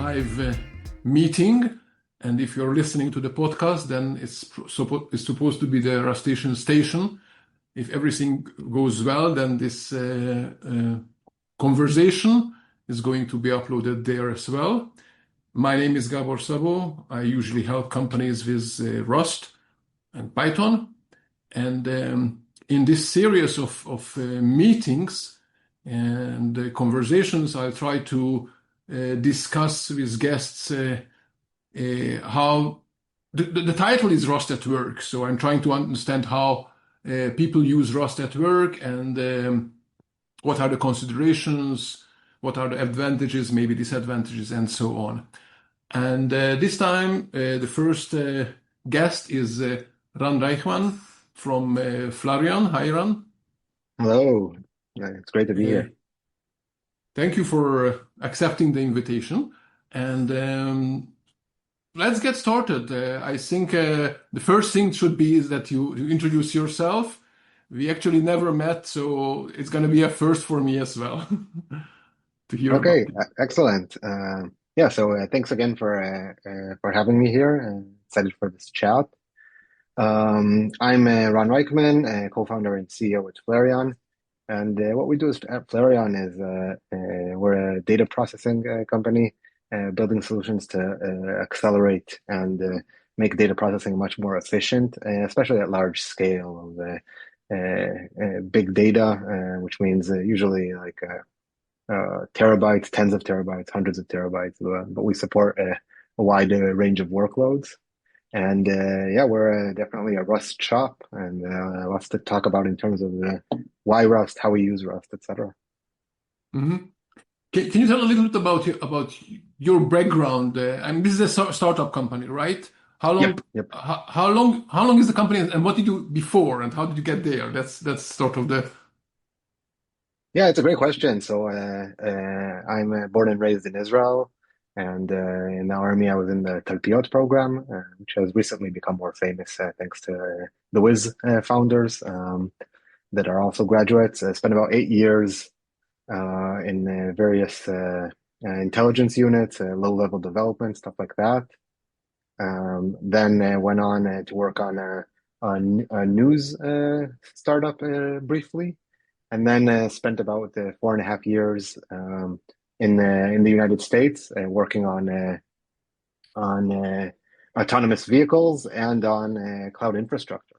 live meeting. And if you're listening to the podcast, then it's supposed to be the Rustacean Station. If everything goes well, then this conversation is going to be uploaded there as well. My name is Gabor Szabo. I usually help companies with Rust and Python. And in this series of meetings and conversations, I'll try to discuss with guests how the title is Rust at Work. So I'm trying to understand how people use Rust at work and what are the considerations, what are the advantages, maybe disadvantages, and so on. And this time, the first guest is Reichman from Flarion. Hi, Ran. Hello. It's great to be here. Thank you for accepting the invitation. And let's get started. I think the first thing should be is that you introduce yourself. We actually never met, so it's going to be a first for me as well to hear about it. Excellent. So thanks again for having me here. Excited for this chat. I'm Ron Reichman, co-founder and CEO at Flarion. And what we do at Flarion is we're a data processing company, building solutions to accelerate and make data processing much more efficient, especially at large scale of big data, which means usually like terabytes, tens of terabytes, hundreds of terabytes. But we support a wide range of workloads. And we're definitely a Rust shop, and lots to talk about in terms of why Rust, how we use Rust, etc. Mm-hmm. Can you tell a little bit about your background? I mean, this is a startup company, right? How long? Yep. How long is the company, and what did you do before, and how did you get there? That's sort of the. Yeah, it's a great question. So I'm born and raised in Israel. And in the army, I was in the Talpiot program, which has recently become more famous thanks to the Wiz founders that are also graduates. I spent about 8 years in various intelligence units, low-level development, stuff like that. Then went on to work on a news startup briefly, and then spent about 4.5 years in the United States, working on autonomous vehicles and on cloud infrastructure.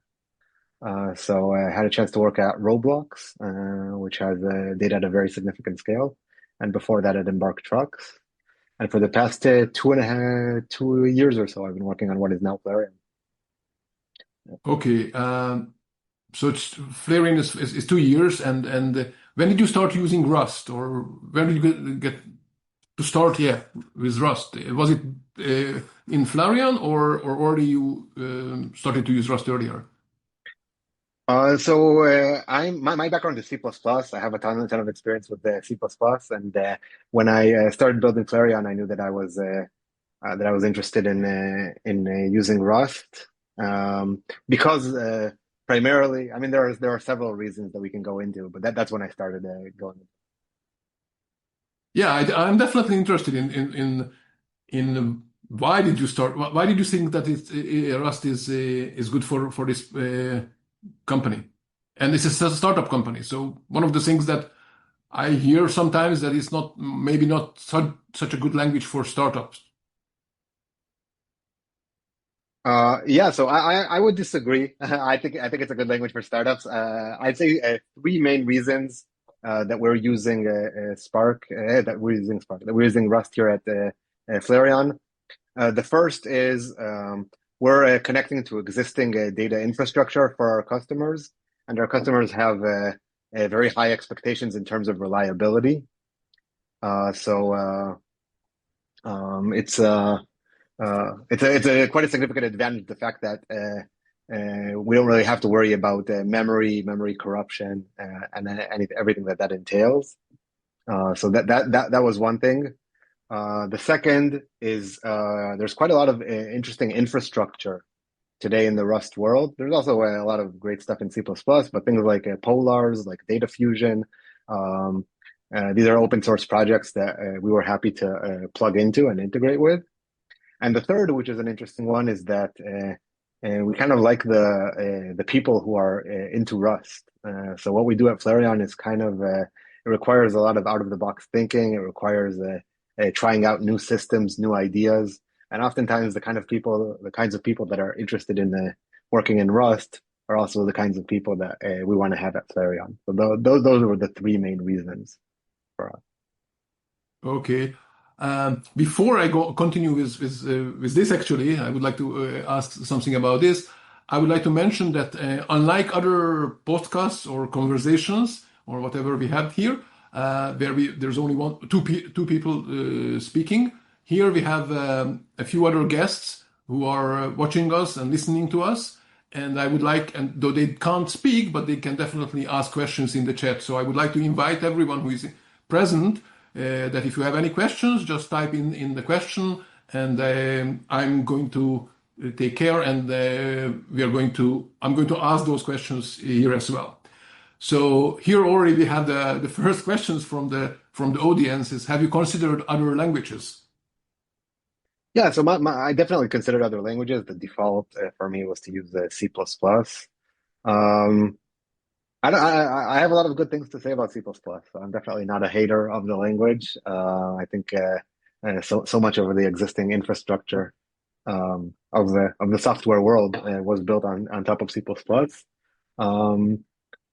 So I had a chance to work at Roblox, which has data at a very significant scale, and before that at Embark Trucks. And for the past 2 years or so, I've been working on what is now Flarion. Okay, so Flarion is 2 years, and when did you start using Rust, or when did you get to start? Yeah, with Rust. Was it in Flarion, or already you started to use Rust earlier? My background is C++. I have a ton of experience with C++, and when I started building Flarion, I knew that I was interested in using Rust because primarily, I mean, there are several reasons that we can go into, but that's when I started going. Yeah, I'm definitely interested in why did you start? Why did you think that Rust is good for this company? And this is a startup company, so one of the things that I hear sometimes that it's maybe not such a good language for startups. So I would disagree. I think it's a good language for startups. I'd say 3 main reasons that we're using that we're using Rust here at Flarion. The first is we're connecting to existing data infrastructure for our customers, and our customers have very high expectations in terms of reliability. It's quite a significant advantage, the fact that we don't really have to worry about memory corruption, and everything that entails. So that was one thing. The second is there's quite a lot of interesting infrastructure today in the Rust world. There's also a lot of great stuff in C++, but things like Polars, like Data Fusion, These are open source projects that we were happy to plug into and integrate with. And the third, which is an interesting one, is that we kind of like the people who are into Rust. So what we do at Flarion is kind of it requires a lot of out of the box thinking. It requires trying out new systems, new ideas, and oftentimes the kinds of people that are interested in working in Rust are also the kinds of people that we want to have at Flarion. So those were the three main reasons for us. Okay. Before I continue with this, actually, I would like to ask something about this. I would like to mention that unlike other podcasts or conversations or whatever we had here, there's only two people speaking. Here we have a few other guests who are watching us and listening to us. And I would like, and though they can't speak, but they can definitely ask questions in the chat. So I would like to invite everyone who is present that if you have any questions, just type in the question, and I'm going to take care, and I'm going to ask those questions here as well. So here already we have the first questions from the audience is, have you considered other languages? Yeah, so I definitely considered other languages. The default for me was to use C++. Um, I have a lot of good things to say about C++. So I'm definitely not a hater of the language. I think so much of the existing infrastructure of the software world was built on top of C++.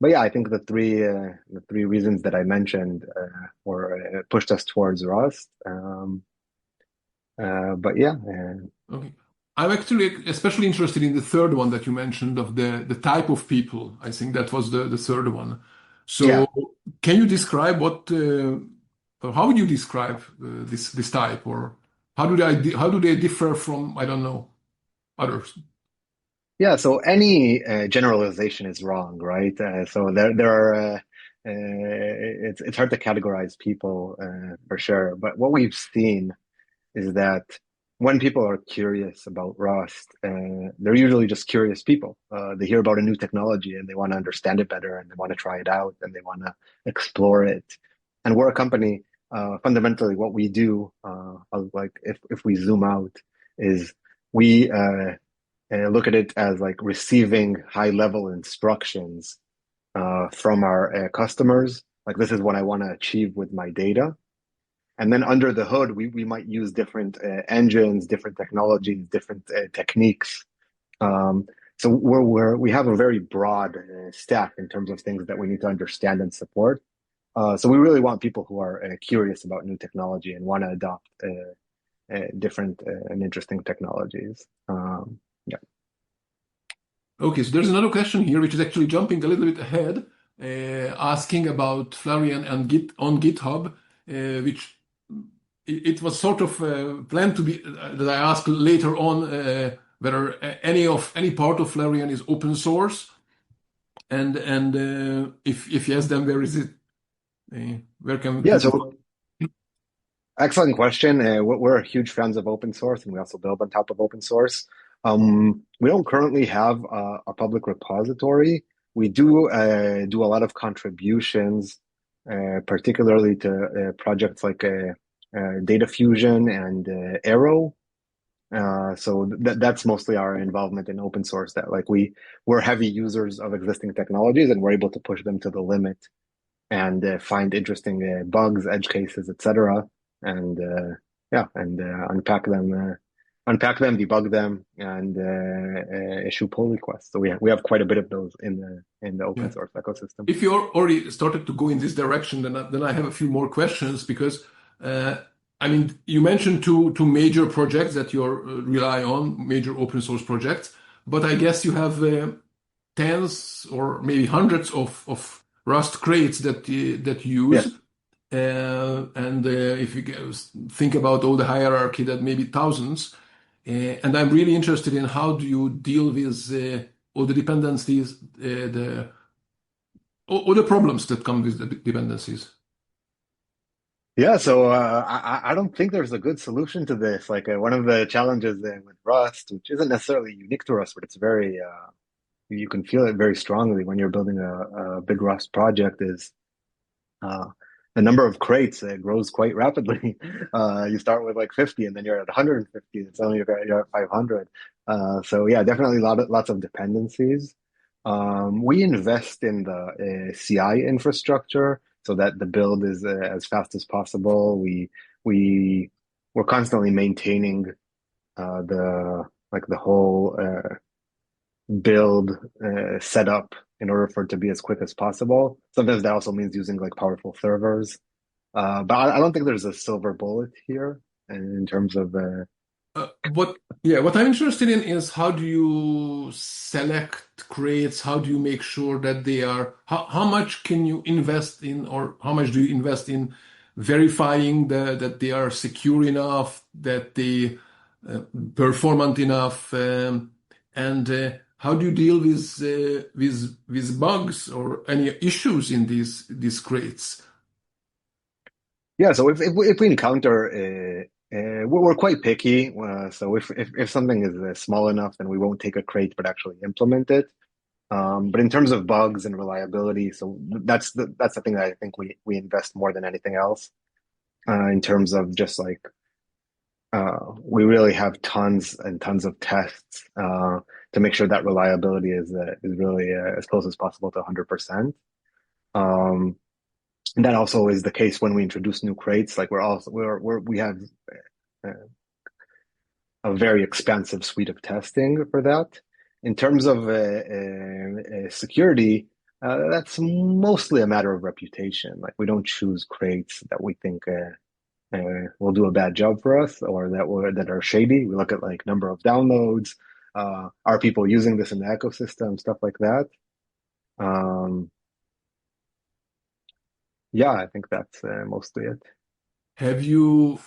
But yeah, I think the three reasons that I mentioned were pushed us towards Rust. But yeah. Okay. I'm actually especially interested in the third one that you mentioned of the type of people. I think that was the third one. Yeah. So can you describe or how would you describe this type, or how do they differ from, I don't know, others? Yeah, so any generalization is wrong, right? So there are it's hard to categorize people for sure. But what we've seen is that when people are curious about Rust, they're usually just curious people. They hear about a new technology and they want to understand it better, and they want to try it out, and they want to explore it. And we're a company, fundamentally, what we do, like if we zoom out, is we look at it as like receiving high level instructions from our customers. Like, this is what I want to achieve with my data. And then under the hood, we might use different engines, different technologies, different techniques. Um, so we have a very broad stack in terms of things that we need to understand and support. So we really want people who are curious about new technology and want to adopt different and interesting technologies. Yeah. Okay, so there's another question here, which is actually jumping a little bit ahead, asking about Flarion and on GitHub, which it was sort of planned to be that I ask later on whether any part of Flarion is open source, and if yes, then where is it? Where can Yeah, people so excellent question. We're huge fans of open source, and we also build on top of open source. We don't currently have a public repository. We do a lot of contributions, particularly to projects like Data Fusion and Arrow. So that's mostly our involvement in open source. That like we're heavy users of existing technologies, and we're able to push them to the limit and find interesting bugs, edge cases, etc. And yeah, and unpack them, debug them, and issue pull requests. So we have quite a bit of those in the open yeah. source ecosystem. If you already started to go in this direction, then I have a few more questions because I mean you mentioned two major projects that you rely on, major open source projects, but I guess you have tens or maybe hundreds of Rust crates that you use. Yes. And if you think about all the hierarchy, that maybe thousands. And I'm really interested in how do you deal with all the dependencies, all the problems that come with the dependencies. Yeah, so I don't think there's a good solution to this. Like one of the challenges with Rust, which isn't necessarily unique to Rust, but it's very you can feel it very strongly when you're building a big Rust project, is uh, the number of crates grows quite rapidly. You start with like 50, and then you're at 150. And suddenly you're at 500. So yeah, definitely lots of dependencies. We invest in the CI infrastructure so that the build is as fast as possible. We we're constantly maintaining the whole build setup in order for it to be as quick as possible. Sometimes that also means using like powerful servers. But I don't think there's a silver bullet here in terms of what I'm interested in is how do you select crates? How do you make sure that they are, how much can you invest in, or how much do you invest in verifying that they are secure enough, that they performant enough, and how do you deal with bugs or any issues in these crates? yeah. So if we encounter we're quite picky. So if something is small enough, then we won't take a crate, but actually implement it. But in terms of bugs and reliability, so that's the thing that I think we invest more than anything else. In terms of just like we really have tons and tons of tests to make sure that reliability is really as close as possible to 100%. Um, and that also is the case when we introduce new crates. Like we have uh, a very expansive suite of testing for that. In terms of security, that's mostly a matter of reputation. Like we don't choose crates that we think will do a bad job for us or that are shady. We look at like number of downloads, are people using this in the ecosystem, stuff like that. Um, yeah, I think that's mostly it. Have you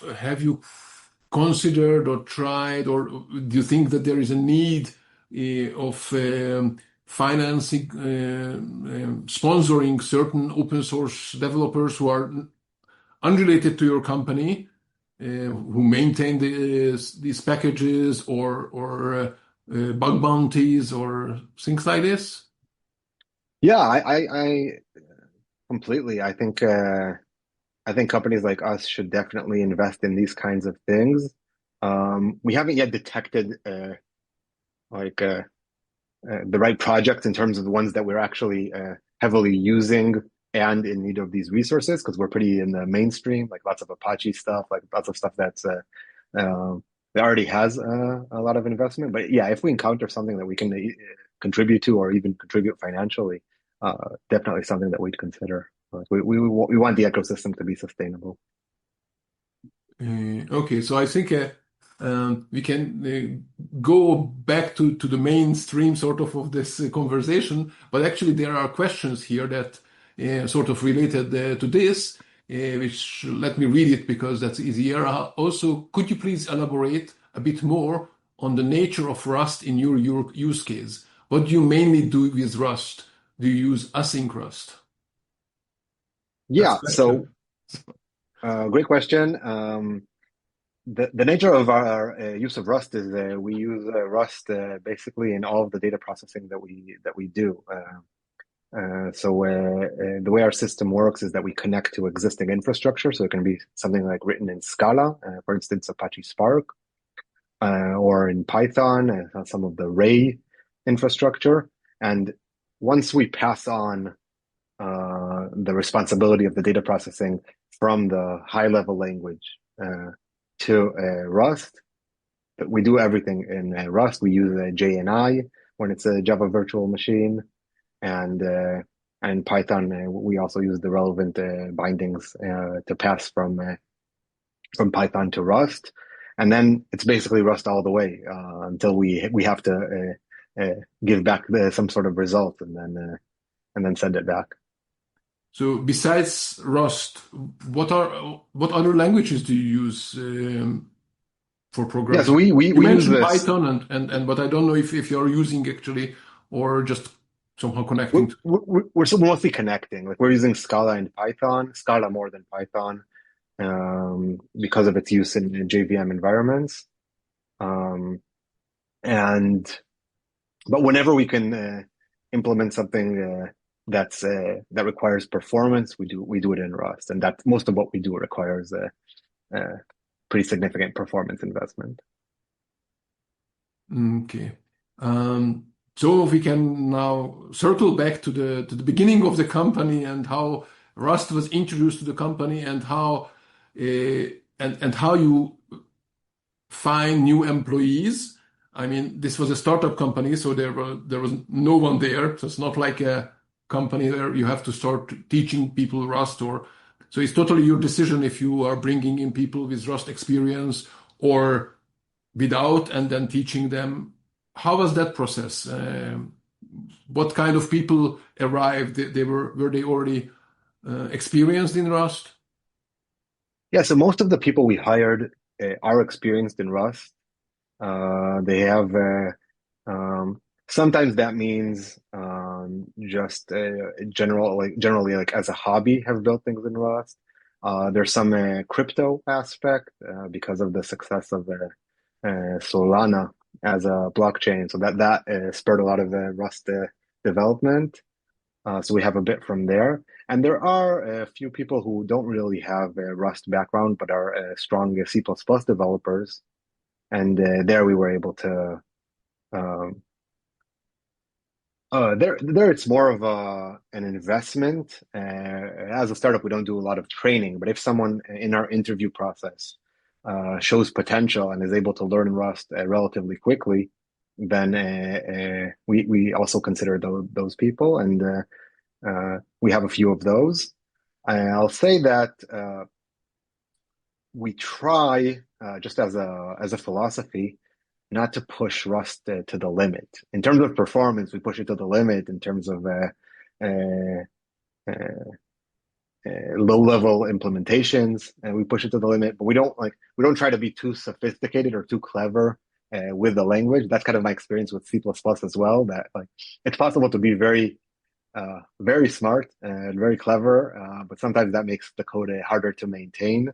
considered or tried, or do you think that there is a need of financing, sponsoring certain open source developers who are unrelated to your company, who maintain these packages or bug bounties or things like this? Yeah, I completely. I think companies like us should definitely invest in these kinds of things. We haven't yet detected like the right projects in terms of the ones that we're actually heavily using and in need of these resources because we're pretty in the mainstream, like lots of Apache stuff, like lots of stuff uh, that already has a lot of investment. But yeah, if we encounter something that we can contribute to or even contribute financially, definitely something that we'd consider. We want the ecosystem to be sustainable. Okay, so I think we can go back to the mainstream of this conversation, but actually there are questions here that sort of related to this, which let me read it because that's easier. Also, could you please elaborate a bit more on the nature of Rust in your use case? What do you mainly do with Rust? Do you use async Rust? That's Yeah, a so question. great question. The nature of our use of Rust is we use Rust basically in all of the data processing that we do. The way our system works is that we connect to existing infrastructure. So it can be something like written in Scala, for instance, Apache Spark, or in Python, some of the Ray infrastructure. And once we pass on the responsibility of the data processing from the high level language to Rust, we do everything in Rust. We use JNI when it's a Java virtual machine, and Python. We also use the relevant bindings to pass from Python to Rust, and then it's basically Rust all the way until we have to give back some sort of result, and then send it back. So besides Rust, what other languages do you use for Yeah, so programming? You we use mentioned this. Python and but I don't know if you're using actually or just somehow connecting to. We're still mostly connecting. Like we're using Scala and Python, Scala more than Python, because of its use in JVM environments. Um, and but whenever we can implement something that requires performance, we do it in Rust, and that most of what we do requires a pretty significant performance investment. Okay. So we can now circle back to the beginning of the company and how Rust was introduced to the company and how and how you find new employees. I mean, this was a startup company, so there was no one there. So it's not like a company where you have to start teaching people Rust or so it's totally your decision if you are bringing in people with Rust experience or without and then teaching them. How was that process? What kind of people arrived? Were they already experienced in Rust? Yeah, so most of the people we hired are experienced in Rust. They have sometimes that means just generally like as a hobby have built things in Rust. There's some crypto aspect because of the success of Solana as a blockchain, so that spurred a lot of Rust development. So we have a bit from there. And there are a few people who don't really have a Rust background, but are strong C++ developers. And there we were able to, um, there it's more of an investment. As a startup, we don't do a lot of training, but if someone in our interview process shows potential and is able to learn Rust relatively quickly, then we also consider those people. And we have a few of those. I'll say that we try, just as a philosophy, not to push Rust to the limit. In terms of performance, we push it to the limit. In terms of uh, uh, low-level implementations, and we push it to the limit. But we don't try to be too sophisticated or too clever with the language. That's kind of my experience with C++ as well. That like it's possible to be very smart and very clever, but sometimes that makes the code harder to maintain.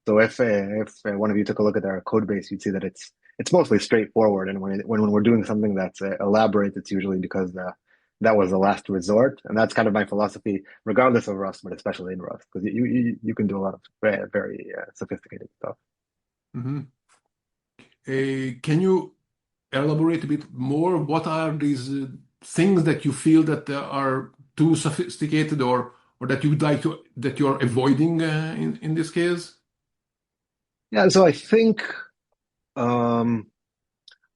So if one of you took a look at our code base, you'd see that it's mostly straightforward. And when we're doing something that's elaborate, it's usually because that was the last resort. And that's kind of my philosophy, regardless of Rust, but especially in Rust, because you can do a lot of very sophisticated stuff. Mhm. Can you elaborate a bit more? What are these things that you feel that are too sophisticated or that you would like to that you are avoiding in this case? Yeah, so I think um,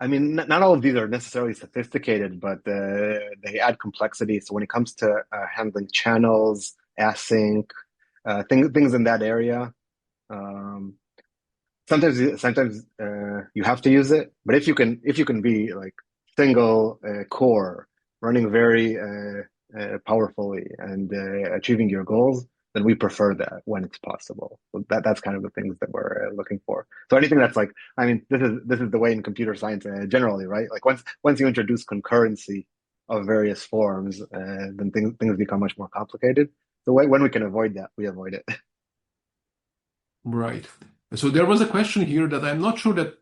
I mean, not all of these are necessarily sophisticated, but they add complexity. So when it comes to handling channels, async, things in that area, um, sometimes you have to use it. But if you can be like single core running very powerfully and achieving your goals, then we prefer that when it's possible. So that's kind of the things that we're looking for. So anything that's like, I mean, this is the way in computer science generally, right? Like once you introduce concurrency of various forms, then things become much more complicated. So when we can avoid that, we avoid it. Right. So there was a question here that I'm not sure that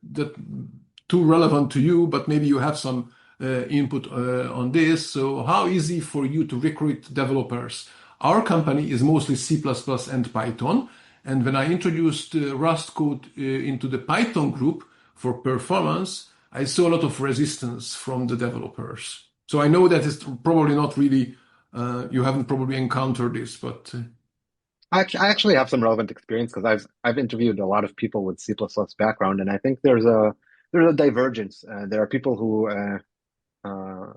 too relevant to you, but maybe you have some input on this. So how easy for you to recruit developers? Our company is mostly C++ and Python, and when I introduced Rust code into the Python group for performance, I saw a lot of resistance from the developers. So I know that it's probably not really you haven't probably encountered this, but I actually have some relevant experience because I've interviewed a lot of people with C++ background, and I think there's a divergence. There are people uh,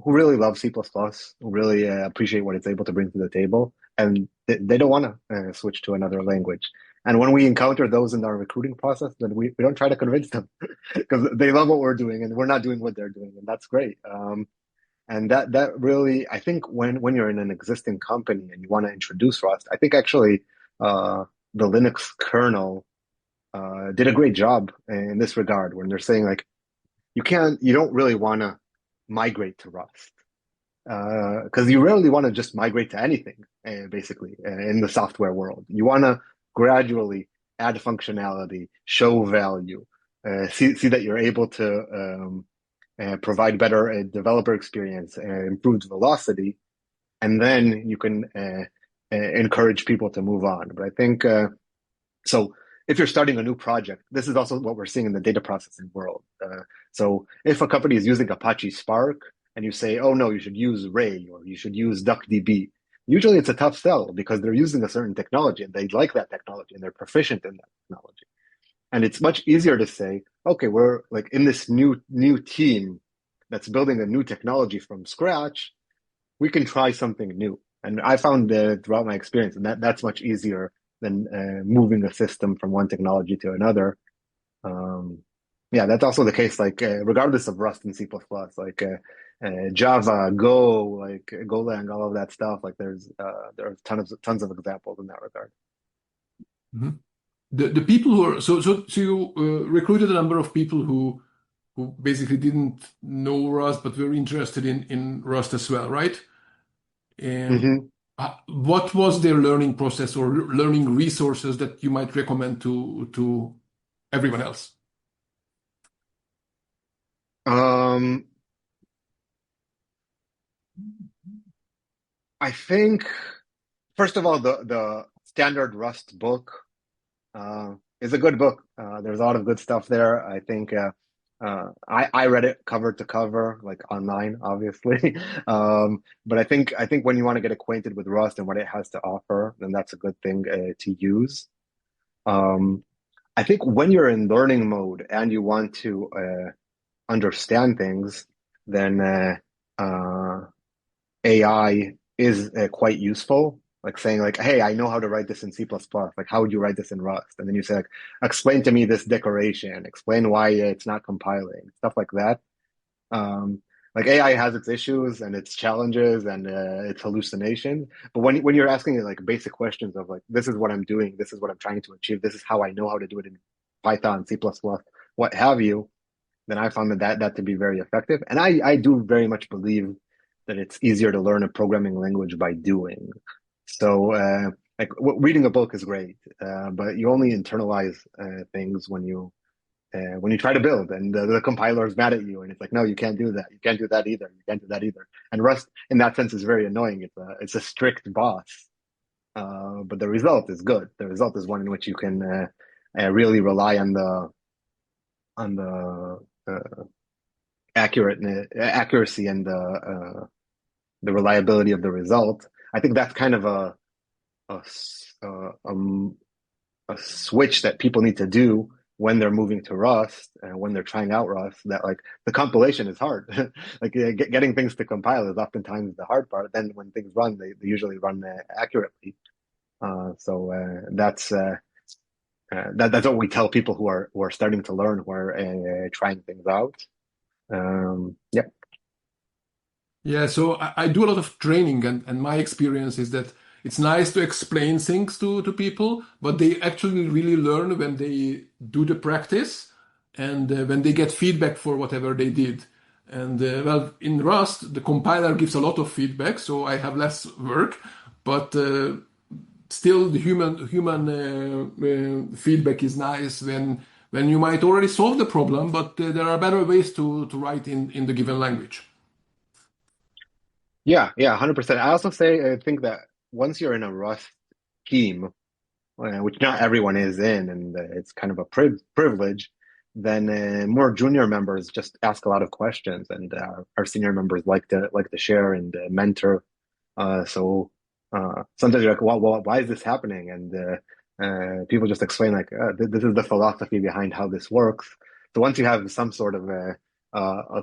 who really love C++, who really appreciate what it's able to bring to the table, and they don't want to switch to another language. And when we encounter those in our recruiting process, then we don't try to convince them because they love what we're doing and we're not doing what they're doing, and that's great. And that really, I think when you're in an existing company and you want to introduce Rust, I think actually the Linux kernel did a great job in this regard when they're saying like you don't really want to migrate to Rust because you rarely want to just migrate to anything basically in the software world. You want to gradually add functionality, show value, see that you're able to provide better developer experience, improved velocity. and then you can encourage people to move on. But I think so. If you're starting a new project, this is also what we're seeing in the data processing world. So if a company is using Apache Spark and you say, oh no, you should use Ray or you should use DuckDB, usually it's a tough sell because they're using a certain technology and they like that technology and they're proficient in that technology. And it's much easier to say, okay, we're like in this new team that's building a new technology from scratch. We can try something new. And I found throughout my experience that's much easier than moving a system from one technology to another. Yeah, that's also the case. Like regardless of Rust and C++, like Java, Go, like Golang, all of that stuff. Like there are tons of examples in that regard. Mm-hmm. The people who are so you recruited a number of people who basically didn't know Rust but were interested in Rust as well, right? And Mm-hmm. what was their learning process or learning resources that you might recommend to everyone else? Um, I think first of all, the standard Rust book is a good book. There's a lot of good stuff there. I think I read it cover to cover, like online, obviously. But I think when you want to get acquainted with Rust and what it has to offer, then that's a good thing to use. Um, I think when you're in learning mode and you want to understand things, then AI is quite useful. Like saying like, hey, I know how to write this in C++. Like, how would you write this in Rust? And then you say like, explain to me this decoration, explain why it's not compiling, stuff like that. Um, like AI has its issues and its challenges and its hallucination. But when you're asking it like basic questions of like, this is what I'm doing, this is what I'm trying to achieve, this is how I know how to do it in Python, C++, what have you, then I found that to be very effective. And I do very much believe that it's easier to learn a programming language by doing. So like reading a book is great, but you only internalize things when you try to build, and the compiler is mad at you, and it's like, no, you can't do that. You can't do that either. You can't do that either. And Rust, in that sense, is very annoying. It's a strict boss, but the result is good. The result is one in which you can really rely on the accuracy and the reliability of the result. I think that's kind of a a switch that people need to do when they're moving to Rust and when they're trying out Rust. That like the compilation is hard. Like getting things to compile is oftentimes the hard part. Then when things run, they usually run accurately. That's what we tell people who are starting to learn, who are trying things out. Yeah. Yeah, so I do a lot of training, and my experience is that it's nice to explain things to people, but they actually really learn when they do the practice and when they get feedback for whatever they did. And well, in Rust, the compiler gives a lot of feedback, so I have less work, but still the human feedback is nice when you might already solve the problem, but there are better ways to write in the given language. Yeah, yeah, 100%. I also say I think that once you're in a Rust team, which not everyone is in, and it's kind of a privilege, then more junior members just ask a lot of questions, and our senior members like to share and mentor. So sometimes you're like, why is this happening? And people just explain like, this is the philosophy behind how this works. So once you have some sort of a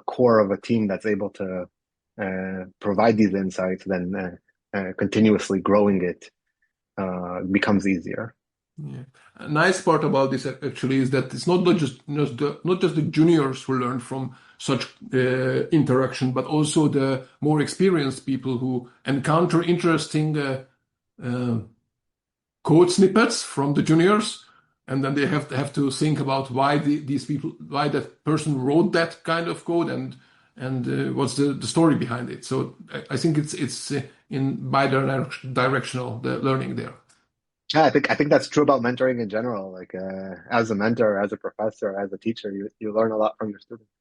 core of a team that's able to provide these insights, then continuously growing it becomes easier. Yeah. A nice part about this actually is that it's not just the juniors who learn from such interaction, but also the more experienced people who encounter interesting uh, code snippets from the juniors, and then they have to think about why why that person wrote that kind of code, and what's the story behind it. So I think it's in bi-directional the learning there. Yeah, I think that's true about mentoring in general. Like as a mentor, as a professor, as a teacher, you learn a lot from your students.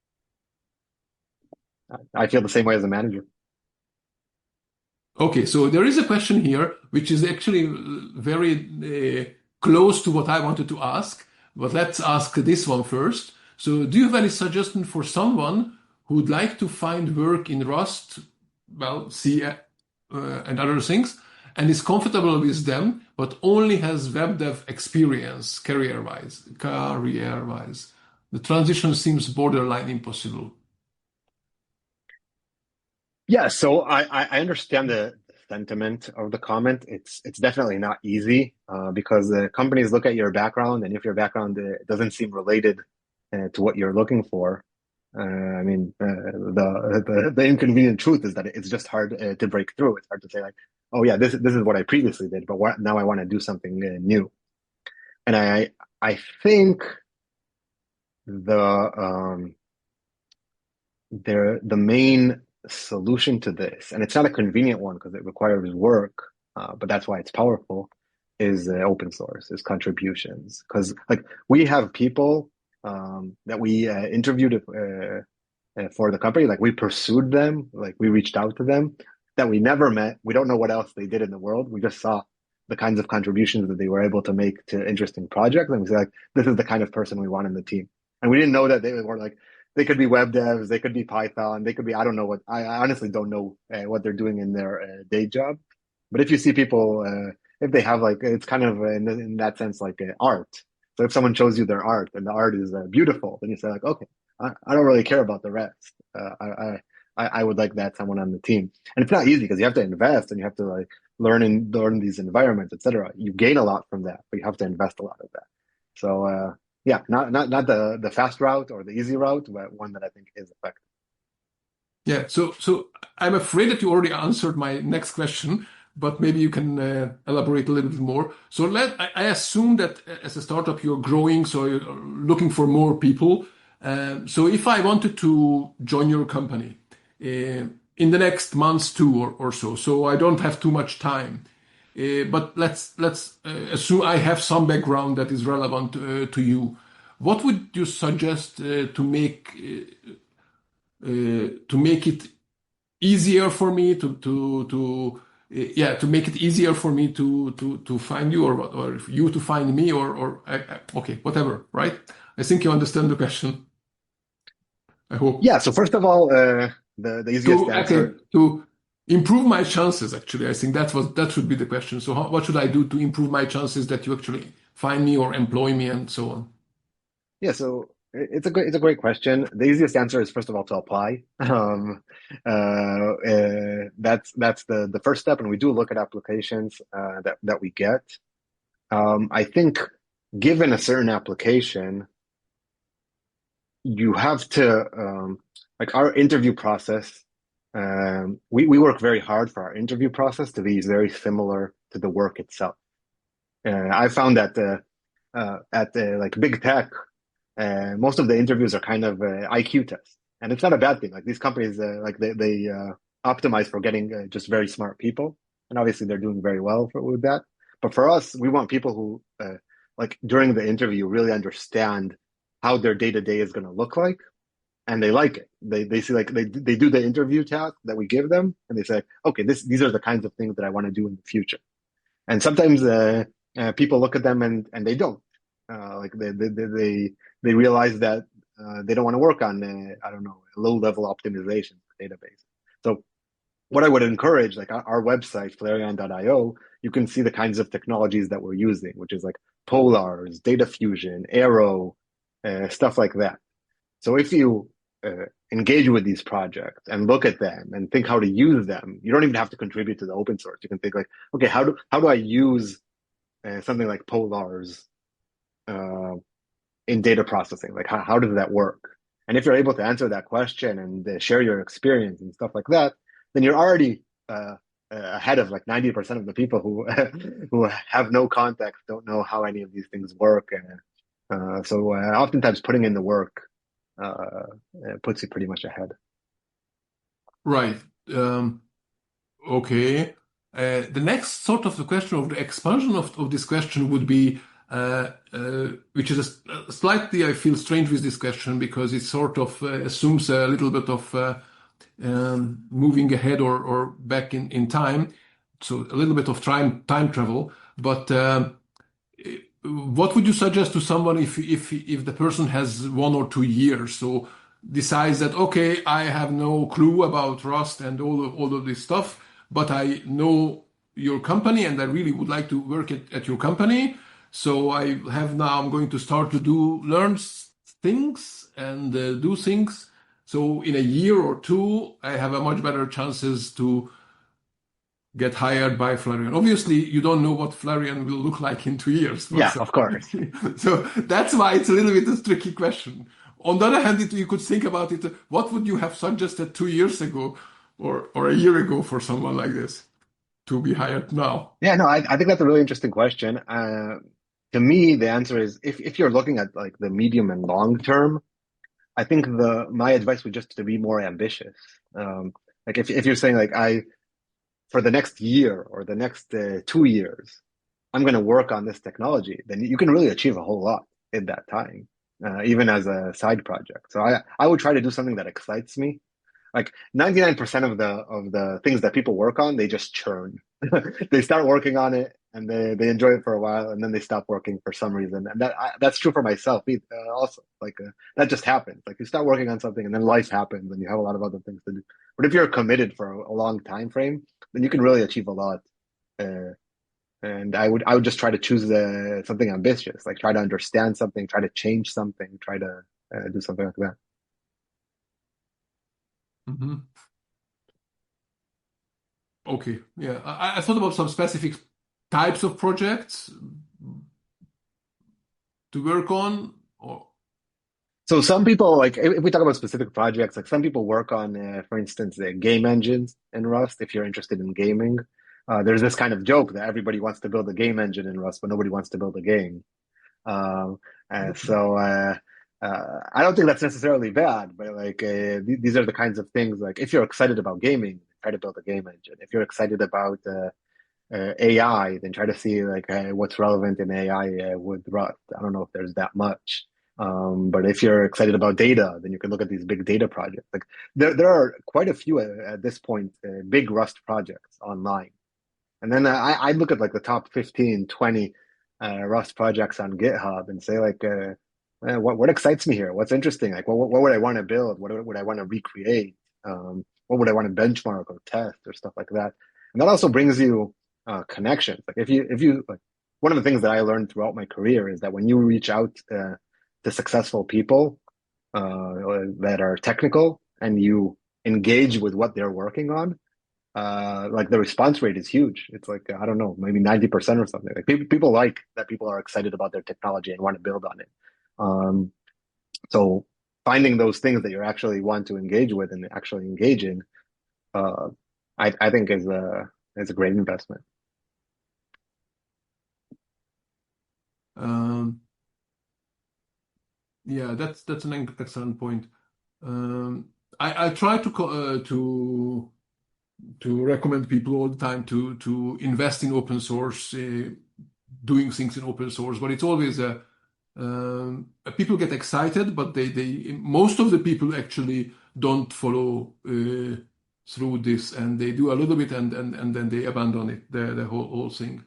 I feel the same way as a manager. Okay, so there is a question here, which is actually very close to what I wanted to ask, but let's ask this one first. So, do you have any suggestion for someone who would like to find work in Rust, well, C, and other things, and is comfortable with them, but only has web dev experience career-wise? Career-wise, the transition seems borderline impossible. Yeah, so I understand the sentiment of the comment. It's definitely not easy because companies look at your background, and if your background doesn't seem related to what you're looking for, I mean, the inconvenient truth is that it's just hard to break through. It's hard to say like, oh yeah, this is what I previously did, but now I want to do something new. And I think the the main solution to this, and it's not a convenient one because it requires work, but that's why it's powerful, is open source, is contributions. Because like we have people that we interviewed for the company, like we pursued them, like we reached out to them that we never met. We don't know what else they did in the world. We just saw the kinds of contributions that they were able to make to interesting projects, and we said like, this is the kind of person we want in the team. And we didn't know that they were like they could be web devs, they could be Python, they could be, I don't know what, I honestly don't know what they're doing in their day job. But if you see people, if they have like, it's kind of in that sense like art. So if someone shows you their art and the art is beautiful, then you say like, okay, I don't really care about the rest. I would like that someone on the team. And it's not easy because you have to invest and you have to like learn these environments, etc. You gain a lot from that, but you have to invest a lot of that. So, yeah, not the fast route or the easy route, but one that I think is effective. Yeah, so I'm afraid that you already answered my next question, but maybe you can elaborate a little bit more. So I assume that as a startup you're growing, so you're looking for more people. So if I wanted to join your company in the next months two or so I don't have too much time. But let's assume I have some background that is relevant to you. What would you suggest to make it easier for me to make it easier for me to find you or you to find me or okay, whatever, right? I think you understand the question. I hope. Yeah. So first of all, the easiest answer. To improve my chances, actually, I think that should be the question. So what should I do to improve my chances that you actually find me or employ me and so on? Yeah. So it's a great question. The easiest answer is first of all to apply. That's the first step, and we do look at applications that we get. I think given a certain application, you have to like our interview process. We work very hard for our interview process to be very similar to the work itself. I found that at like big tech, most of the interviews are kind of IQ tests, and it's not a bad thing. Like these companies, like they optimize for getting just very smart people, and obviously they're doing very well with that. But for us, we want people who like during the interview really understand how their day to day is going to look like, and they like it. They see like they do the interview task that we give them, and they say, okay, these are the kinds of things that I want to do in the future. And sometimes people look at them and they don't. Like they realize that they don't want to work on I don't know, low level optimization for database. So what I would encourage, like our website Flarion.io, you can see the kinds of technologies that we're using, which is like Polars, Data Fusion, Arrow, stuff like that. So if you engage with these projects and look at them and think how to use them, you don't even have to contribute to the open source. You can think like, okay, how do I use something like Polars in data processing? Like how does that work? And if you're able to answer that question and share your experience and stuff like that, then you're already ahead of like 90% of the people who who have no context, don't know how any of these things work. So oftentimes putting in the work puts you pretty much ahead. Right. Okay. The next sort of the question of the expansion of this question would be, which is slightly, I feel, strange with this question because it sort of assumes a little bit of moving ahead or back in time. So a little bit of time travel. But what would you suggest to someone if the person has 1 or 2 years? So decides that, okay, I have no clue about Rust and all of this stuff, but I know your company and I really would like to work at your company. So I'm going to start to learn things and do things. So in a year or two, I have a much better chances to get hired by Flarion. Obviously, you don't know what Flarion will look like in 2 years. Yeah, So, of course. so that's why it's a little bit a tricky question. On the other hand, you could think about it. What would you have suggested 2 years ago or a year ago for someone like this to be hired now? Yeah, no, I think that's a really interesting question. To me, the answer is if you're looking at like the medium and long term, I think my advice would just to be more ambitious. Like if you're saying like for the next year or the next 2 years, I'm going to work on this technology, then you can really achieve a whole lot in that time, even as a side project. So I would try to do something that excites me. Like 99% of the things that people work on, they just churn. They start working on it and they enjoy it for a while and then they stop working for some reason. And that's true for myself also. Like that just happens. Like you start working on something and then life happens and you have a lot of other things to do. But if you're committed for a long time frame, then you can really achieve a lot. Uh, and I would just try to choose something ambitious, like try to understand something, try to change something, try to do something like that. Mhm. Okay, yeah. I thought about some specific types of projects to work on. Or So some people, like if we talk about specific projects, like some people work on, for instance, the game engines in Rust. If you're interested in gaming, there's this kind of joke that everybody wants to build a game engine in Rust, but nobody wants to build a game. Um, so I don't think that's necessarily bad, but like these are the kinds of things. Like if you're excited about gaming, try to build a game engine. If you're excited about AI, then try to see like what's relevant in AI with Rust. I don't know if there's that much. But if you're excited about data, then you can look at these big data projects. Like there are quite a few at this point, big Rust projects online. And then I look at like the top 15, 20 Rust projects on GitHub and say like, what excites me here? What's interesting? Like, what would I want to build? What would I want to recreate? What would I want to benchmark or test or stuff like that? And that also brings you connections. Like if you like one of the things that I learned throughout my career is that when you reach out to successful people that are technical and you engage with what they're working on, like the response rate is huge. It's like, I don't know, maybe 90% or something. Like people like that people are excited about their technology and want to build on it. Um, so finding those things that you actually want to engage with and actually engage in, uh, I think is a great investment. um, yeah, that's an excellent point. I try to recommend people all the time to invest in open source, doing things in open source, but it's always people get excited, but they most of the people actually don't follow through this, and they do a little bit and then they abandon it, the whole thing.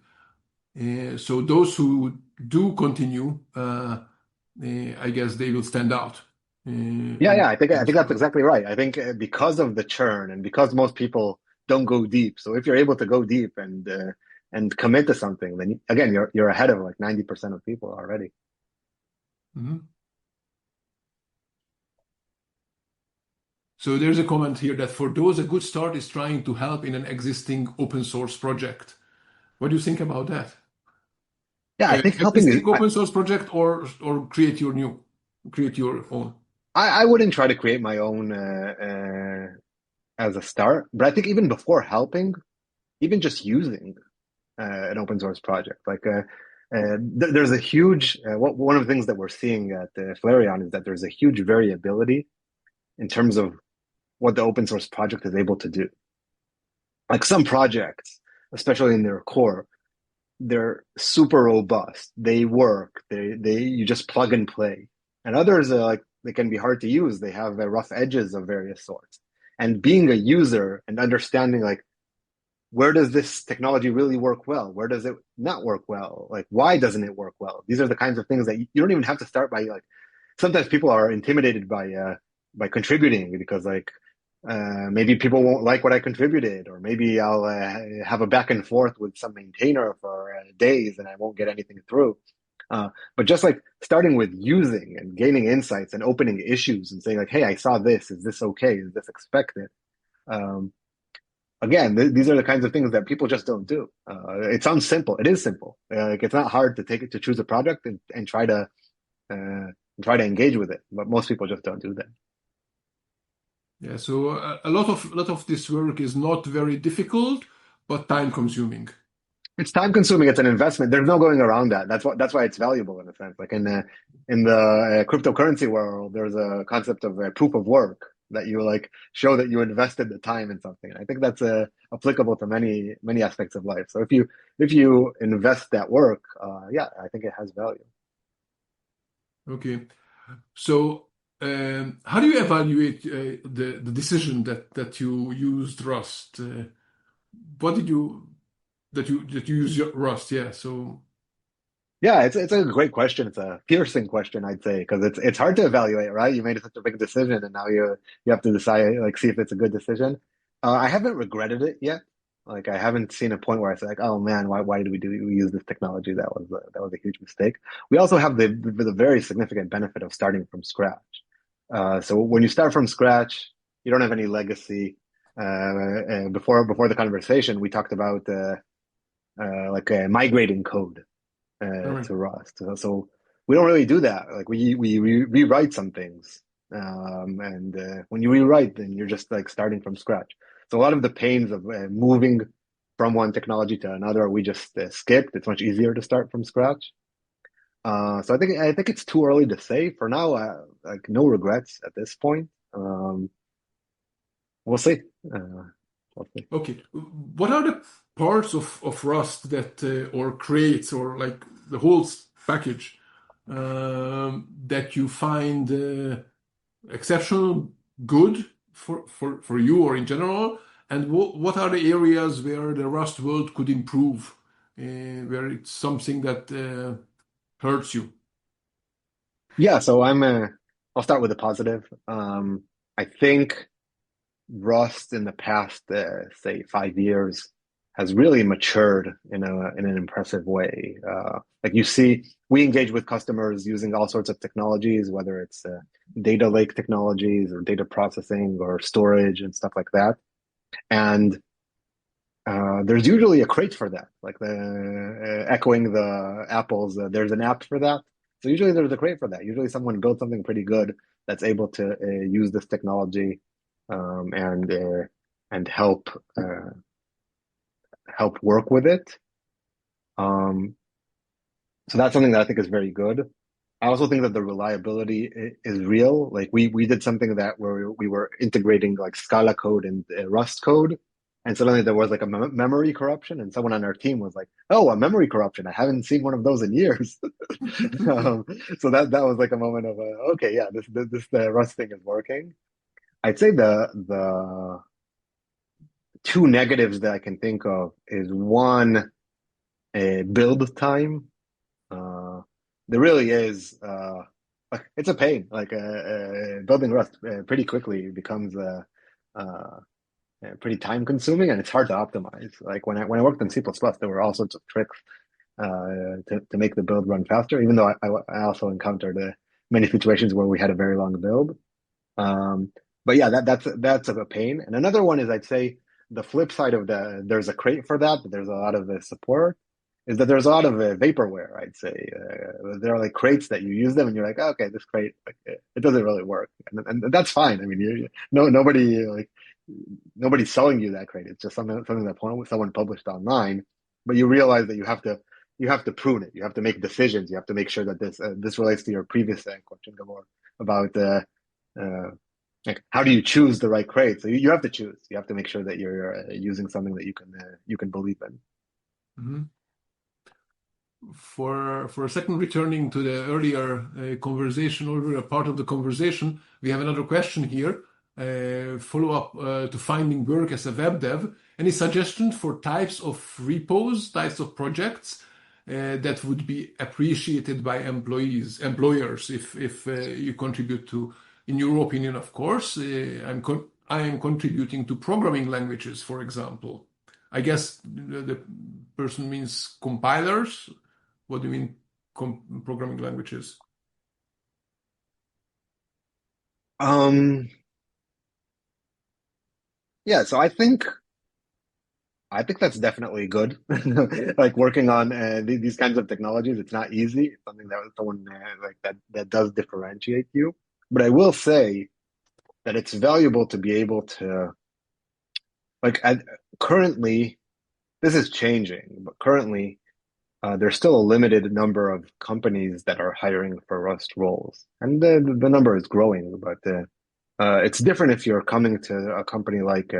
So those who do continue, I guess they will stand out Yeah, in I think this that's world. exactly right. I think because of the churn and because most people don't go deep. So if you're able to go deep and commit to something, then again, you're ahead of like 90% of people already. Mhm. So there's a comment here that for those, a good start is trying to help in an existing open source project. What do you think about that? Yeah, I think helping is Existing open source project or create your own? I wouldn't try to create my own as a start, but I think even before helping, even just using an open source project, like there's a huge one of the things that we're seeing at Flarion is that there's a huge variability in terms of what the open source project is able to do. Like some projects, especially in their core, they're super robust. They work. They you just plug and play. And others like they can be hard to use. They have rough edges of various sorts. and being a user and understanding like where does this technology really work well? Where does it not work well? Like, why doesn't it work well? These are the kinds of things that you don't even have to start by like, sometimes people are intimidated by contributing because like, maybe people won't like what I contributed, or maybe I'll have a back and forth with some maintainer for days and I won't get anything through. But just like starting with using and gaining insights and opening issues and saying like, hey, I saw this. Is this okay? Is this expected? Um, Again, these are the kinds of things that people just don't do. It sounds simple. It is simple. Like it's not hard to choose a project and try to engage with it, but most people just don't do that. Yeah, so a lot of this work is not very difficult, but time consuming. It's time consuming. It's an investment. There's no going around that. That's why it's valuable in a sense. Like in the cryptocurrency world, there's a concept of proof of work that you like show that you invested the time in something. And I think that's applicable to many aspects of life. So if you invest that work, yeah, I think it has value. Okay. So, how do you evaluate the decision that you used Rust? What did you that you use your Rust? Yeah. So, Yeah, it's a great question. It's a piercing question, I'd say, because it's hard to evaluate, right? You made such a big decision, and now you have to decide, like, see if it's a good decision. I haven't regretted it yet. Like, I haven't seen a point where I say, like, oh man, why did we use this technology? That was a huge mistake. We also have the very significant benefit of starting from scratch. So when you start from scratch, you don't have any legacy. Before the conversation, we talked about migrating code all right. to Rust. So we don't really do that. Like we rewrite some things, and when you rewrite, then you're just like starting from scratch. So a lot of the pains of moving from one technology to another, we just skipped. It's much easier to start from scratch. So I think it's too early to say. For now, like no regrets at this point. We'll see. Uh, we'll see. Okay. What are the parts of Rust that or creates or like the whole package that you find exceptional good for you or in general? And what are the areas where the Rust world could improve, where it's something that hurts you? Yeah, so I'll start with the positive. I think Rust in the past, say 5 years, has really matured in an impressive way. Like you see, we engage with customers using all sorts of technologies, whether it's data lake technologies or data processing or storage and stuff like that. And there's usually a crate for that, like the echoing the Apple's. There's an app for that. So usually there's a crate for that. Usually someone built something pretty good that's able to use this technology um, and uh, and help work with it. Um, so that's something that I think is very good. I also think that the reliability is real. Like we did something that where we were integrating like Scala code and Rust code, and suddenly there was like a memory corruption, and someone on our team was like, "Oh, a memory corruption! I haven't seen one of those in years." um, so that was like a moment of okay, yeah, this the Rust thing is working. I'd say the two negatives that I can think of is one, build time. Uh, there really is. It's a pain. Like building Rust pretty quickly becomes uh, pretty time consuming, and it's hard to optimize. Like when I worked in C++, there were all sorts of tricks to make the build run faster. Even though I also encountered many situations where we had a very long build. Um, but yeah, that's a pain. And another one is I'd say the flip side of there's a crate for that, but there's a lot of support. Is that there's a lot of vaporware, I'd say. There are like crates that you use them and you're like, oh, okay, this crate, like, it doesn't really work. And that's fine. I mean, no, nobody's selling you that crate. It's just something that someone published online, but you realize that you have to prune it. You have to make decisions. You have to make sure that this relates to your previous question, Gabor, about uh, like how do you choose the right crate? So you have to choose. You have to make sure that you're using something that you can believe in. Mhm. For a second, returning to the earlier conversation, earlier part of the conversation, we have another question here. follow-up to finding work as a web dev? Any suggestions for types of repos, types of projects that would be appreciated by employers if you contribute to, in your opinion, of course, I am contributing to programming languages, for example. I guess the person means compilers. What do you mean, programming languages? Yeah, so I think that's definitely good. Like working on these kinds of technologies, it's not easy. It's something that someone like that does differentiate you. But I will say that it's valuable to be able to like currently this is changing, but currently there's still a limited number of companies that are hiring for Rust roles, and the number is growing. But it's different if you're coming to a company like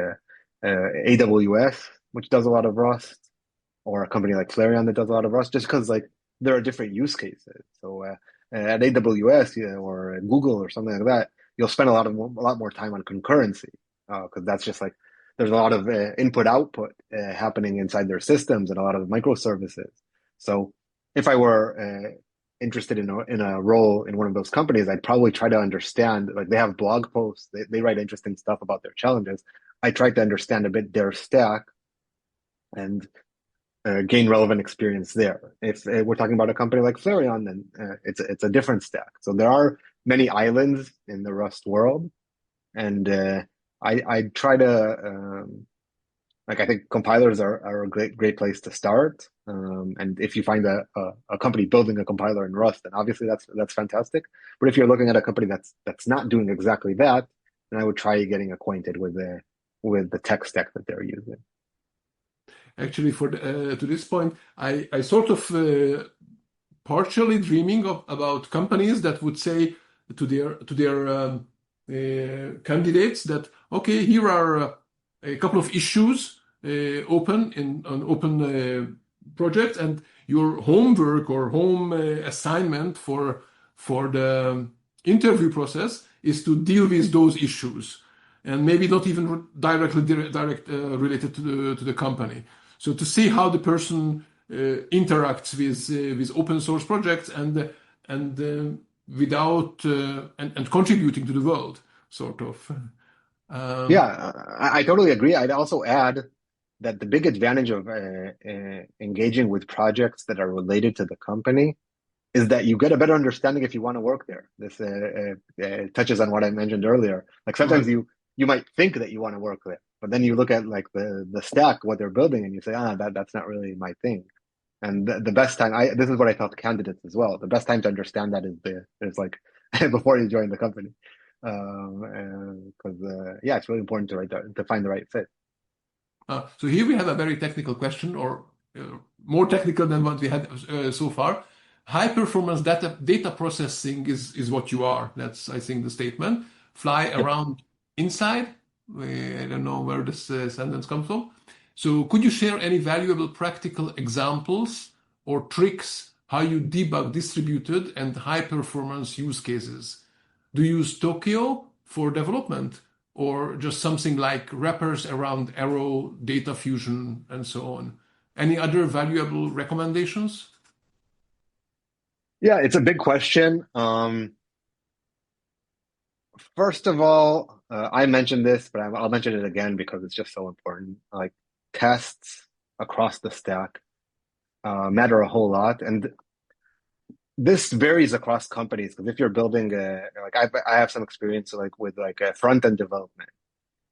AWS, which does a lot of Rust, or a company like Flarion that does a lot of Rust, just because like there are different use cases. So at AWS, or Google or something like that, you'll spend a lot more time on concurrency because that's just like there's a lot of input output happening inside their systems and a lot of microservices. So if I were interested in a role in one of those companies, I'd probably try to understand, like they have blog posts, they write interesting stuff about their challenges. I try to understand a bit their stack and gain relevant experience there. If we're talking about a company like Flarion, then it's a different stack. So there are many islands in the Rust world, and I try to like I think compilers are a great place to start. And if you find a company building a compiler in Rust, then obviously that's fantastic. But if you're looking at a company that's not doing exactly that, then I would try getting acquainted with the tech stack that they're using. Actually, to this point, I sort of partially dreaming about companies that would say to their candidates that, okay, here are a couple of issues open in an open project, and your homework or home assignment for the interview process is to deal with those issues, and maybe not even directly related to the company. So to see how the person interacts with open source projects and without and contributing to the world, sort of. Yeah, I totally agree. I'd also add that the big advantage of engaging with projects that are related to the company is that you get a better understanding if you want to work there. This touches on what I mentioned earlier. Like sometimes Right. you might think that you want to work there, but then you look at like the stack, what they're building, and you say, that's not really my thing. And the best time, this is what I tell candidates as well. The best time to understand that is like before you join the company, because yeah, it's really important to find the right fit. So here we have a very technical question, or more technical than what we had so far. High performance data processing is what you are. That's, I think, the statement. Fly Yep. around inside. I don't know where this sentence comes from. So could you share any valuable practical examples or tricks how you debug distributed and high performance use cases? Do you use Tokyo for development, or just something like wrappers around Arrow, data fusion, and so on? Any other valuable recommendations? Yeah, it's a big question. First of all, I mentioned this, but I'll mention it again because it's just so important. Like tests across the stack matter a whole lot, and this varies across companies. Because if you're building I have some experience like with like a front end development,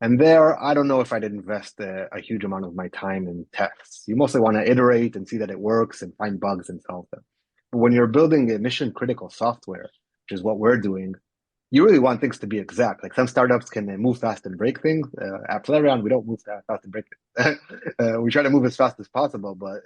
and there I don't know if I'd invest a huge amount of my time in tests. You mostly want to iterate and see that it works and find bugs and solve them. But when you're building a mission critical software, which is what we're doing, you really want things to be exact. Like some startups can move fast and break things. At Flarion, we don't move fast and break things. We try to move as fast as possible, but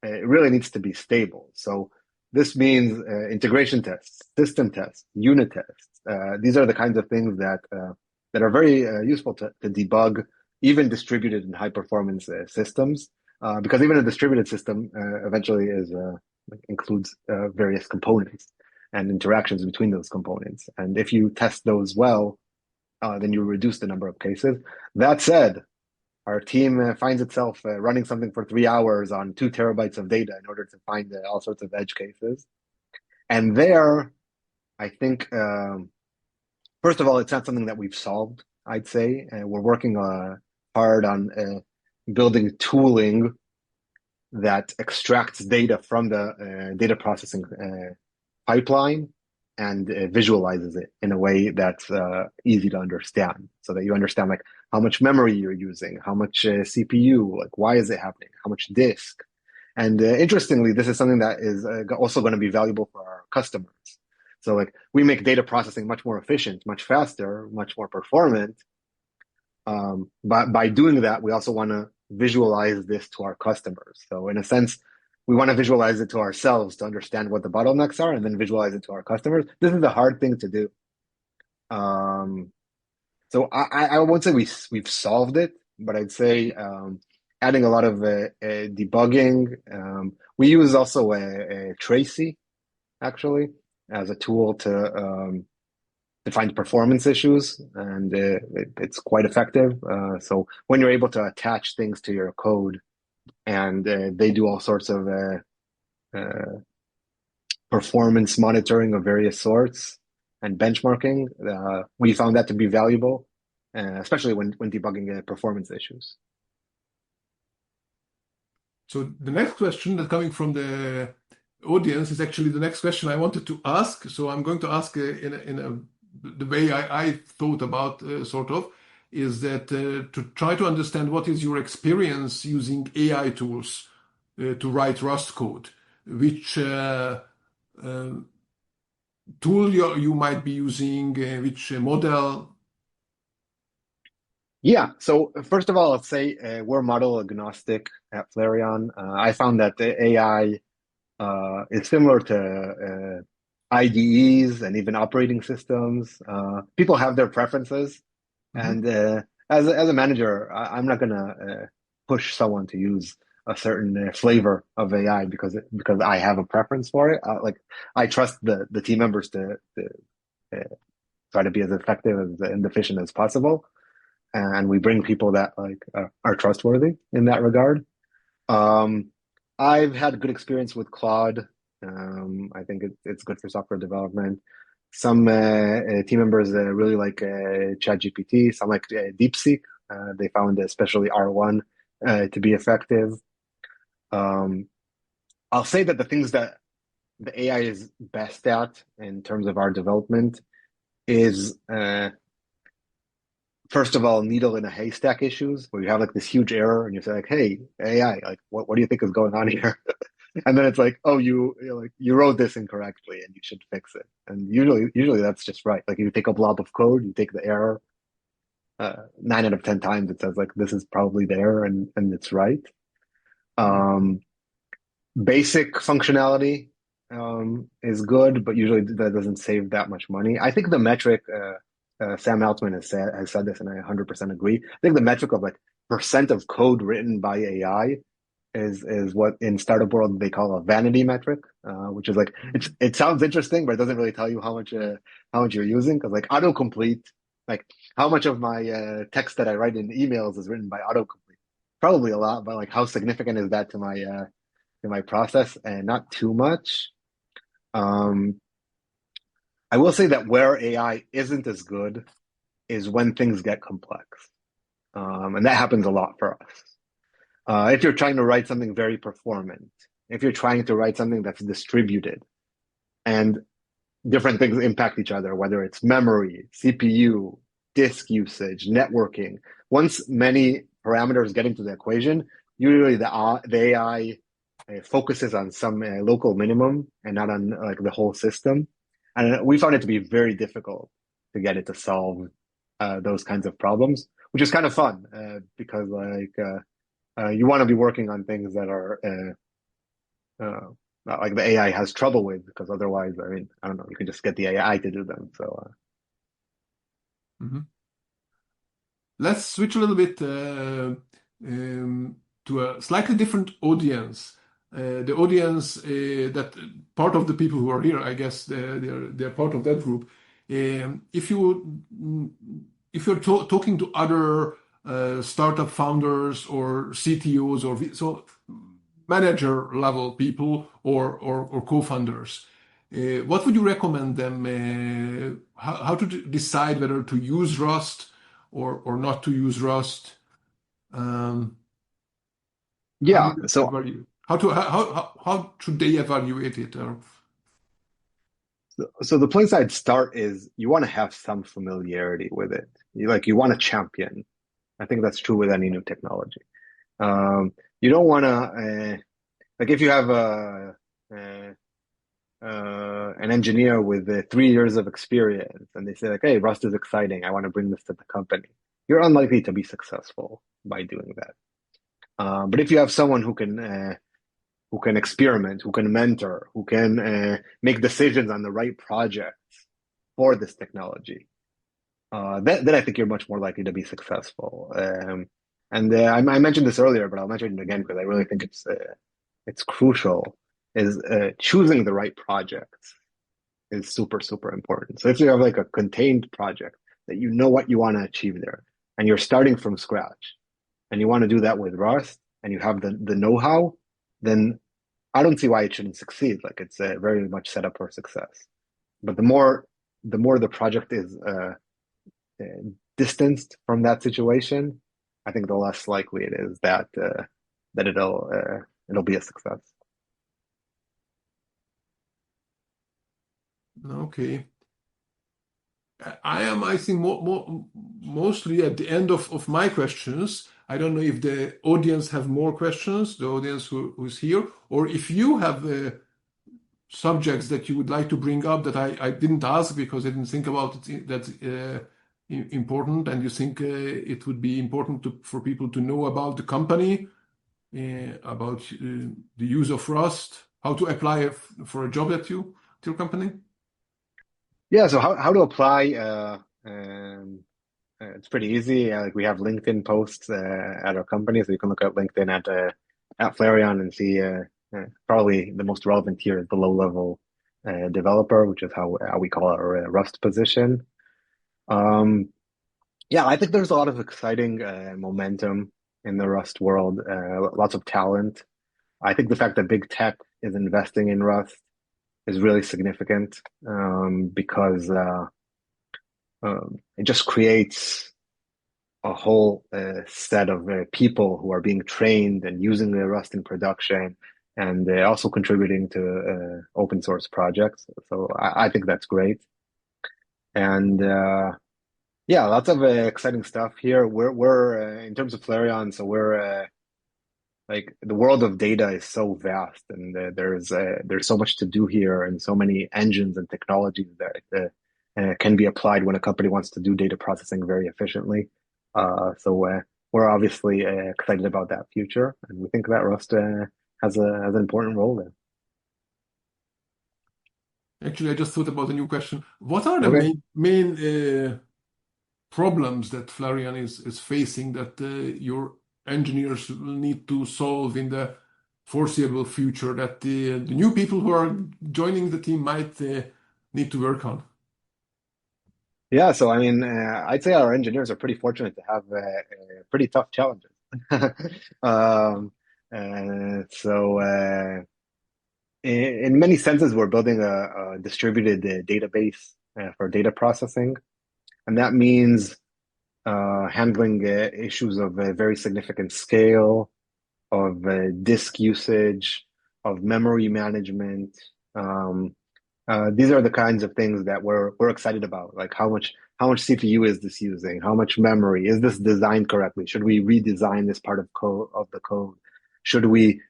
it really needs to be stable. So this means integration tests, system tests, unit tests. These are the kinds of things that are very useful to debug even distributed and high performance systems. Because even a distributed system eventually includes various components and interactions between those components. And if you test those well, then you reduce the number of cases. That said, our team finds itself running something for 3 hours on 2 terabytes of data in order to find all sorts of edge cases. And there, I think, first of all, it's not something that we've solved, I'd say. We're working hard on building tooling that extracts data from the data processing pipeline and visualizes it in a way that's easy to understand, so that you understand like how much memory you're using, how much CPU, like why is it happening, how much disk. And interestingly, this is something that is also going to be valuable for our customers. So like we make data processing much more efficient, much faster, much more performant. But by doing that, we also want to visualize this to our customers. So in a sense, we want to visualize it to ourselves to understand what the bottlenecks are, and then visualize it to our customers. This is a hard thing to do. So I won't say we've solved it, but I'd say adding a lot of debugging. We use also a Tracy, actually, as a tool to find performance issues, and it's quite effective. So when you're able to attach things to your code, and they do all sorts of performance monitoring of various sorts and benchmarking, we found that to be valuable, especially when debugging performance issues. So the next question that's coming from the audience is actually the next question I wanted to ask. So I'm going to ask the way I thought about sort of is that to try to understand what is your experience using AI tools to write Rust code, which tool you might be using, which model. Yeah, so first of all, let's say we're model agnostic at Flarion. I found that the AI is similar to IDEs and even operating systems. People have their preferences, and as a manager, I'm not gonna push someone to use a certain flavor of AI because I have a preference for it. Like I trust the team members to try to be as effective and efficient as possible, and we bring people that like are trustworthy in that regard. I've had good experience with Claude. I think it's good for software development. Some team members really like ChatGPT. Some like DeepSeek. They found especially R1 to be effective. I'll say that the things that the AI is best at in terms of our development is first of all, needle in a haystack issues, where you have like this huge error and you say like, hey, AI, like what do you think is going on here? And then it's like, oh, you wrote this incorrectly and you should fix it. And usually that's just right. Like you take a blob of code, you take the error, 9 out of 10 times it says like this is probably there and it's right. Basic functionality is good, but usually that doesn't save that much money. I think the metric Sam Altman has said this, and I 100% agree. I think the metric of like percent of code written by AI is what in startup world they call a vanity metric, which is like it sounds interesting, but it doesn't really tell you how much you're using, because like autocomplete, like how much of my text that I write in emails is written by autocomplete? Probably a lot, but like how significant is that to my process? And not too much. I will say that where AI isn't as good is when things get complex. And that happens a lot for us. If you're trying to write something very performant, if you're trying to write something that's distributed and different things impact each other, whether it's memory, CPU, disk usage, networking, once many parameters get into the equation, usually the AI focuses on some local minimum and not on like the whole system. And we found it to be very difficult to get it to solve those kinds of problems, which is kind of fun because like you want to be working on things that are not like the AI has trouble with, because otherwise, I mean, I don't know, you can just get the AI to do them. So let's switch a little bit to a slightly different audience. The audience that part of the people who are here, I guess they're part of that group. If if you're talking to other startup founders or CTOs or so manager level people or co-founders, what would you recommend them? How to decide whether to use Rust or not to use Rust? How do Yeah. you So evaluate? How should they evaluate it? so the place I'd start is you want to have some familiarity with it. You want to champion. I think that's true with any new technology. You don't want to like if you have a an engineer with 3 years of experience and they say like, "Hey, Rust is exciting. I want to bring this to the company." You're unlikely to be successful by doing that. But if you have someone who can experiment, who can mentor, who can make decisions on the right projects for this technology, then I think you're much more likely to be successful. And I mentioned this earlier, but I'll mention it again because I really think it's crucial. Is choosing the right projects is super, super important. So if you have like a contained project that you know what you want to achieve there, and you're starting from scratch, and you want to do that with Rust, and you have the know-how, then I don't see why it shouldn't succeed. Like it's very much set up for success. But the more the project is uh, distanced from that situation, I think the less likely it is that that it'll be a success. Okay. I am, I think, mostly at the end of my questions. I don't know if the audience have more questions, the audience who's here, or if you have subjects that you would like to bring up that I didn't ask because I didn't think about it that important, and you think it would be important for people to know about the company, about the use of Rust, how to apply for a job at your company. Yeah, so how to apply it's pretty easy. Like we have LinkedIn posts at our company, so you can look at LinkedIn at Flarion and see probably the most relevant here is the low level developer, which is how we call our Rust position. Um, yeah, I think there's a lot of exciting momentum in the Rust world, lots of talent. I think the fact that big tech is investing in Rust is really significant because it just creates a whole set of people who are being trained and using the Rust in production and also contributing to open source projects. So I think that's great. And yeah, lots of exciting stuff here. We're in terms of Flarion, so we're like the world of data is so vast, and there's so much to do here, and so many engines and technologies that can be applied when a company wants to do data processing very efficiently. So we're obviously excited about that future, and we think that Rust has an important role there. Actually, I just thought about a new question. What are the Okay. main problems that Flarion is facing that your engineers will need to solve in the foreseeable future that the new people who are joining the team might need to work on? Yeah, so I mean, I'd say our engineers are pretty fortunate to have pretty tough challenges. Um, so in many senses, we're building a distributed database for data processing, and that means handling issues of very significant scale, of disk usage, of memory management. Um, these are the kinds of things that we're excited about. Like how much CPU is this using? How much memory? Is this designed correctly? Should we redesign this part of the code? Should we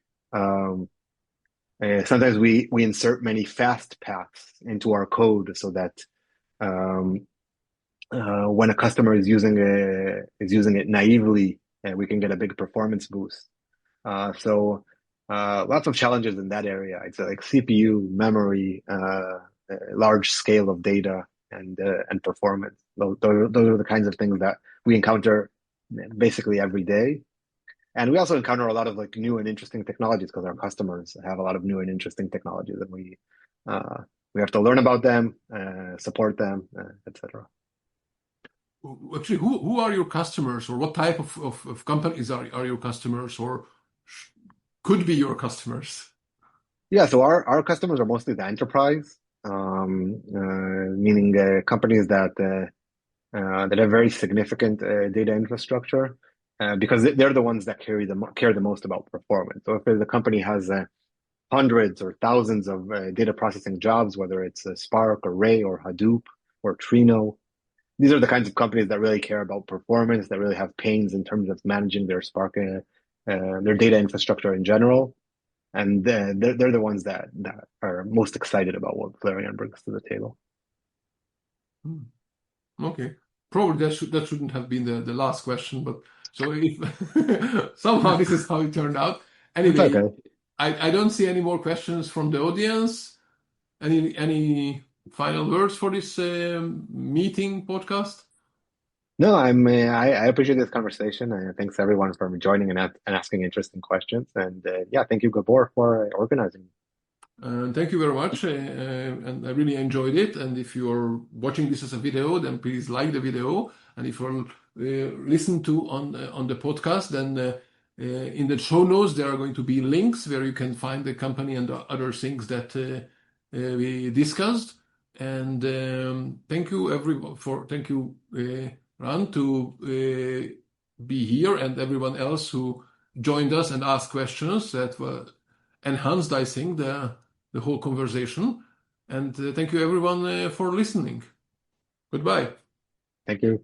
sometimes we insert many fast paths into our code so that um, when a customer is using it naively, we can get a big performance boost. So lots of challenges in that area. It's like CPU, memory, large scale of data, and performance. Those are the kinds of things that we encounter basically every day. And we also encounter a lot of like new and interesting technologies because our customers have a lot of new and interesting technologies, and we have to learn about them, support them, etc. actually, who are your customers, or what type of companies are your customers, or could be your customers? Yeah, so our customers are mostly the enterprise, meaning companies that have very significant data infrastructure, because they're the ones that care the most about performance. So if the company has hundreds or thousands of data processing jobs, whether it's Spark or Ray or Hadoop or Trino, these are the kinds of companies that really care about performance, that really have pains in terms of managing their Spark, their data infrastructure in general. And they're the ones that are most excited about what Flarion brings to the table. Hmm. Okay. Probably that shouldn't have been the last question, but so if somehow this is how it turned out. It's Anyway, okay. I don't see any more questions from the audience. Any final words for this meeting podcast? No, I appreciate this conversation. Thanks everyone for joining and asking interesting questions. And yeah, thank you, Gabor, for organizing. Thank you very much, and I really enjoyed it. And if you're watching this as a video, then please like the video. And if you're listen to on the podcast, then in the show notes there are going to be links where you can find the company and the other things that we discussed. And thank you thank you, Ran, to be here, and everyone else who joined us and asked questions that were enhanced, I think, the whole conversation. And thank you everyone for listening. Goodbye. Thank you.